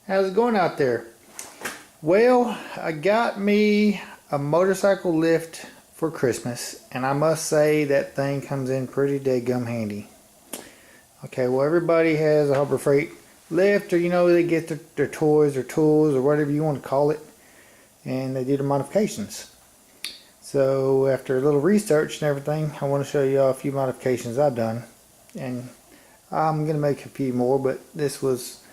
How's it going out there? Well, I got me a motorcycle lift for Christmas, and I must say that thing comes in pretty dadgum handy. Okay, well, everybody has a Harbor Freight lift, or they get their toys or tools or whatever you want to call it, and they do the modifications. So after a little research and everything, I want to show you all a few modifications I've done, and I'm gonna make a few more, but this was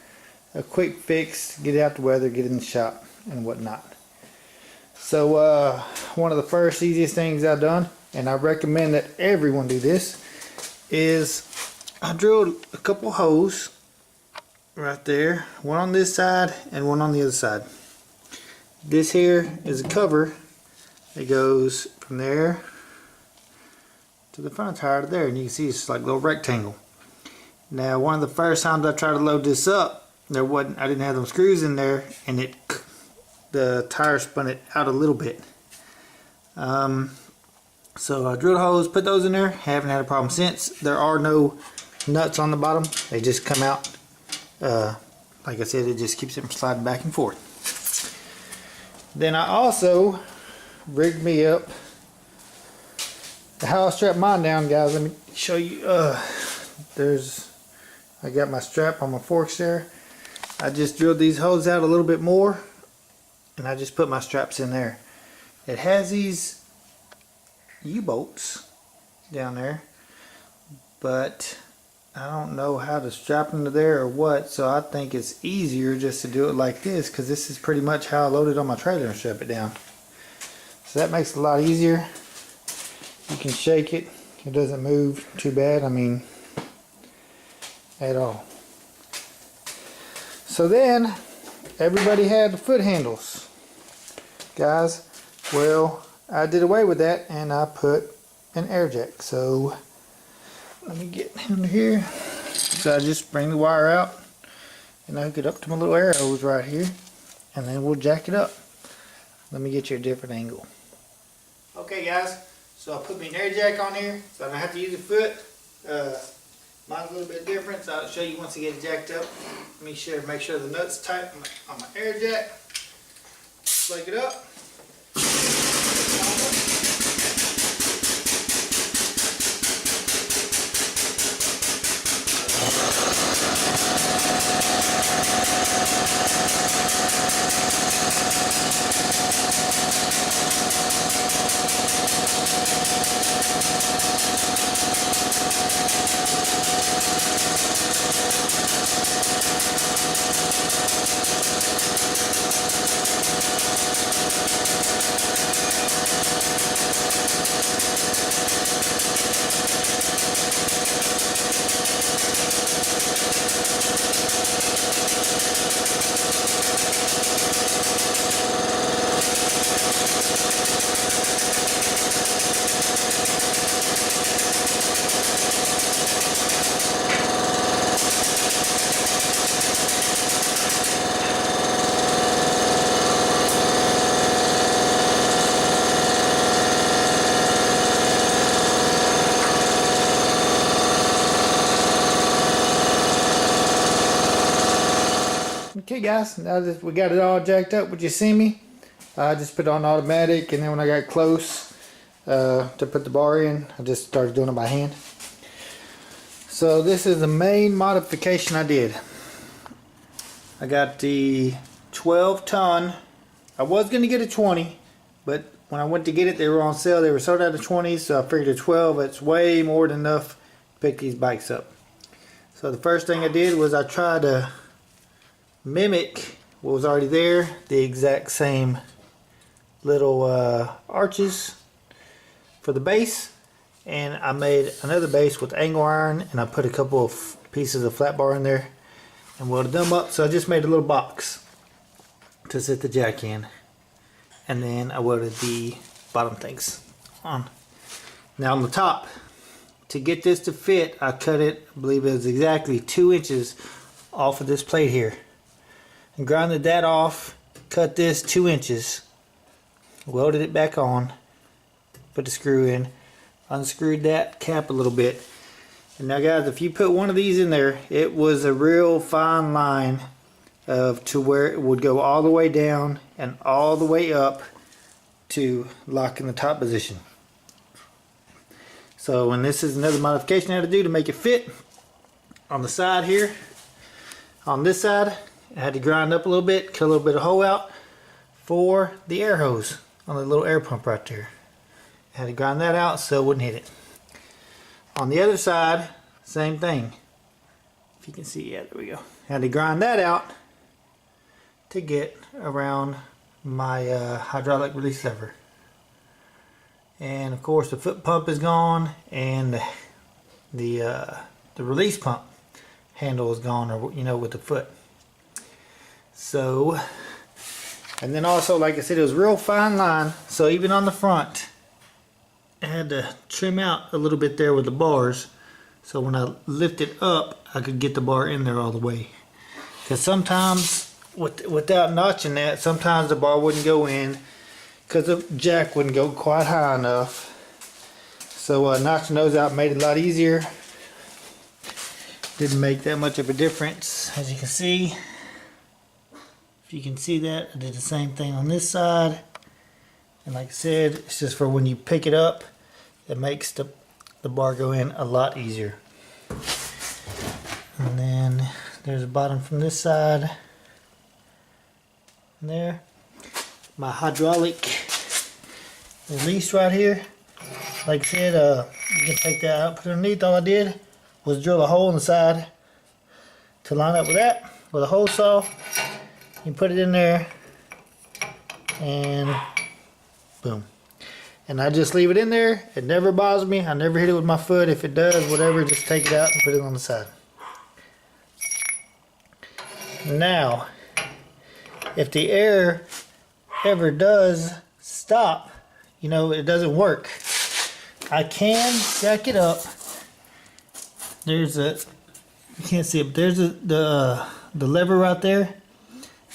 a quick fix, get out the weather, get in the shop and whatnot. So one of the first easiest things I've done, and I recommend that everyone do this, is I drilled a couple holes right there, one on this side and one on the other side. This here is a cover that goes from there to the front tire to there, and you can see it's like a little rectangle. Now, one of the first times I tried to load this up, I didn't have them screws in there, and the tire spun it out a little bit. So I drilled holes, put those in there, haven't had a problem since. There are no nuts on the bottom, they just come out. Like I said, it just keeps it from sliding back and forth. Then I also rigged me up how I strap mine down, guys. Let me show you. I got my strap on my forks there. I just drilled these holes out a little bit more, and I just put my straps in there. It has these U-bolts down there, but I don't know how to strap them to there or what, so I think it's easier just to do it like this, because this is pretty much how I load it on my trailer and strap it down. So that makes it a lot easier. You can shake it, it doesn't move too bad, at all. So then everybody had the foot handles, guys. Well, I did away with that and I put an air jack. So let me get under here. So I just bring the wire out and I hook it up to my little air hose right here, and then we'll jack it up. Let me get you a different angle. Okay, guys, so I put me an air jack on here, so I don't have to use a foot. Mine's a little bit different, so I'll show you once I get it jacked up. Make sure the nut's tight on my air jack. Plug it up. Okay, guys, now that we got it all jacked up, would you see me? I just put it on automatic, and then when I got close to put the bar in, I just started doing it by hand. So this is the main modification I did. I got the 12-ton. I was going to get a 20, but when I went to get it, they were on sale. They were sold out of 20s, so I figured a 12, it's way more than enough to pick these bikes up. So the first thing I did was I tried to mimic what was already there, the exact same little arches for the base, and I made another base with angle iron, and I put a couple of pieces of flat bar in there and welded them up. So I just made a little box to sit the jack in, and then I welded the bottom things on. Now on the top, to get this to fit, I cut it, I believe it was exactly 2 inches off of this plate here, and grounded that off, cut this 2 inches, welded it back on, put the screw in, unscrewed that cap a little bit. And now guys, if you put one of these in there, it was a real fine line to where it would go all the way down and all the way up to lock in the top position. So, and this is another modification I had to do to make it fit on the side here. On this side, I had to grind up a little bit, cut a little bit of hole out for the air hose on the little air pump right there. I had to grind that out so it wouldn't hit it. On the other side, same thing. If you can see, yeah, there we go. I had to grind that out to get around my hydraulic release lever. And of course the foot pump is gone, and the release pump handle is gone, or you know, with the foot. So, and then also, like I said, it was real fine line, so even on the front I had to trim out a little bit there with the bars, so when I lift it up I could get the bar in there all the way. Because sometimes without notching that, sometimes the bar wouldn't go in because the jack wouldn't go quite high enough. So notching those out made it a lot easier. Didn't make that much of a difference, as you can see. If you can see that, I did the same thing on this side. And like I said, it's just for when you pick it up, it makes the bar go in a lot easier. And then there's a bottom from this side. And there. My hydraulic release right here. Like I said, you can take that out, put it underneath. All I did was drill a hole in the side to line up with that with a hole saw. You put it in there and boom. And I just leave it in there. It never bothers me. I never hit it with my foot. If it does, whatever, just take it out and put it on the side. Now, if the air ever does stop, you know, it doesn't work, I can jack it up. There's a, you can't see it, but there's the lever right there.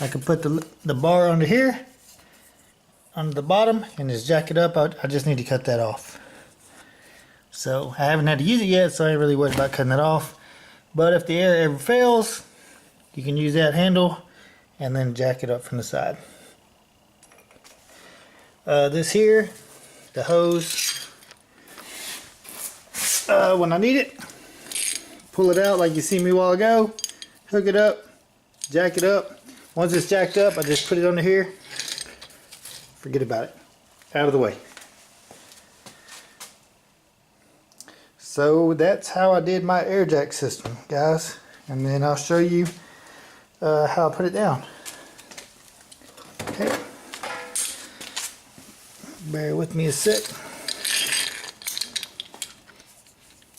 I can put the bar under here, under the bottom, and just jack it up. I just need to cut that off. So I haven't had to use it yet, so I ain't really worried about cutting that off. But if the air ever fails, you can use that handle and then jack it up from the side. This here, the hose, when I need it, pull it out like you see me a while ago, hook it up, jack it up. Once it's jacked up, I just put it under here, forget about it, out of the way. So that's how I did my air jack system, guys, and then I'll show you how I put it down. Okay, bear with me a sec.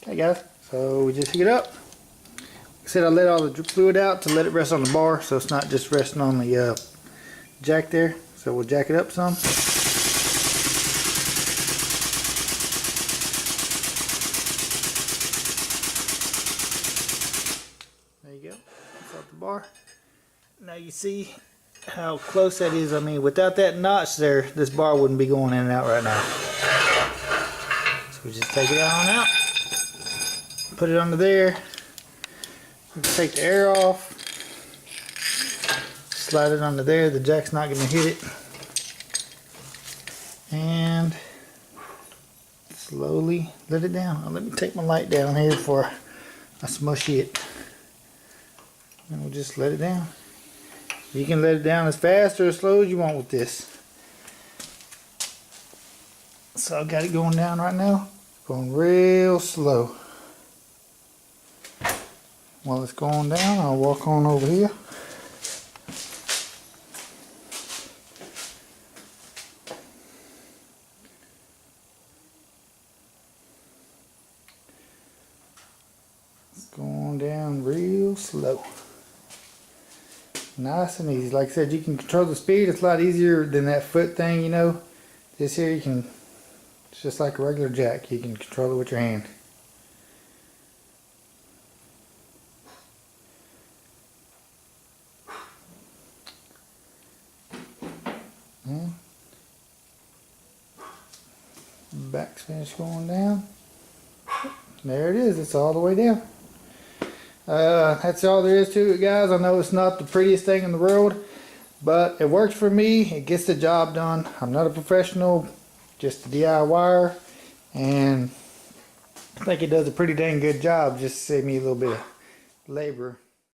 Okay guys, so we just hook it up. Like I said, I let all the fluid out to let it rest on the bar, so it's not just resting on the jack there. So we'll jack it up some. There you go, that's off the bar. Now you see how close that is. I mean, without that notch there, this bar wouldn't be going in and out right now. So we just take it on out, put it under there, take the air off, slide it under there. The jack's not going to hit it, and slowly let it down. Now, let me take my light down here before I smush it, and we'll just let it down. You can let it down as fast or as slow as you want with this. So I've got it going down right now, going real slow. While it's going down, I'll walk on over here. It's going down real slow. Nice and easy. Like I said, you can control the speed. It's a lot easier than that foot thing, you know. This here, you can, it's just like a regular jack. You can control it with your hand. Back's finished going down. There it is. It's all the way down. That's all there is to it, guys. I know it's not the prettiest thing in the world, but it works for me. It gets the job done. I'm not a professional, just a DIYer, and I think it does a pretty dang good job. Just to save me a little bit of labor.